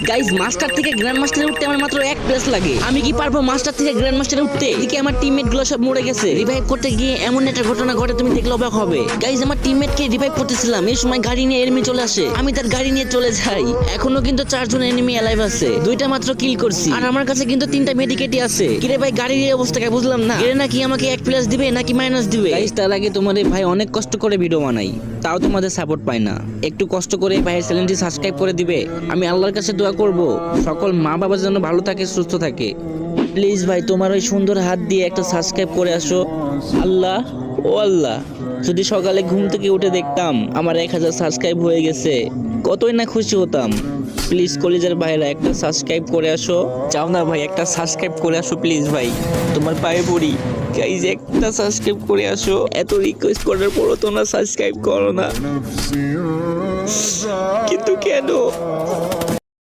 Guys master থেকে grand মাস্টারে উঠতে আমার মাত্র 1 প্লেস লাগে। আমি কি পারবো মাস্টার থেকে গ্র্যান্ড মাস্টারে উঠতে? এদিকে আমার টিমমেট গুলো সব মরে গেছে। রিভাইভ করতে গিয়ে এমন একটা ঘটনা ঘটে তুমি দেখলে অবাক হবে। গাইস আমার টিমমেট কে রিভাইভ করতেছিলাম, এই সময় গাড়ি নিয়ে এনিমি চলে আসে। আমি তার গাড়ি নিয়ে চলে যাই। এখনো কিন্তু 4 জন এনিমি অ্যালাইভ আছে। 2টা মাত্র কিল করছি আর আমার কাছে কিন্তু 3টা মেডিকেটই আছে। কিরে ভাই গাড়ির এই অবস্থা কে বুঝলাম না। এর নাকি আমাকে 1 প্লাস দিবে নাকি মাইনাস দিবে? গাইস তার আগে তোমাদের ভাই অনেক কষ্ট করে ভিডিও বানাই, তাও তোমাদের সাপোর্ট পাই না। একটু কষ্ট করে ভাইয়ের চ্যানেলটি সাবস্ক্রাইব করে দিবে। আমি আল্লাহর কাছে দোয়া করব সকল মা বাবা যেন ভালো থাকে, সুস্থ থাকে। প্লিজ ভাই তোমার ওই সুন্দর হাত দিয়ে একটা সাবস্ক্রাইব করে আসো। আল্লাহ ও আল্লাহ, যদি সকালে ঘুম থেকে উঠে দেখতাম আমার 1000 সাবস্ক্রাইব হয়ে গেছে, কতই না খুশি হতাম। প্লিজ কলিজার ভাইরা একটা সাবস্ক্রাইব করে আসো। চাও না ভাই একটা সাবস্ক্রাইব করে আসো প্লিজ ভাই, তোমার পায়ে পড়ি। গাইজ একটা সাবস্ক্রাইব করে আসো। এত রিকোয়েস্ট করার পরও তোমরা সাবস্ক্রাইব করো না, কিন্তু কেন?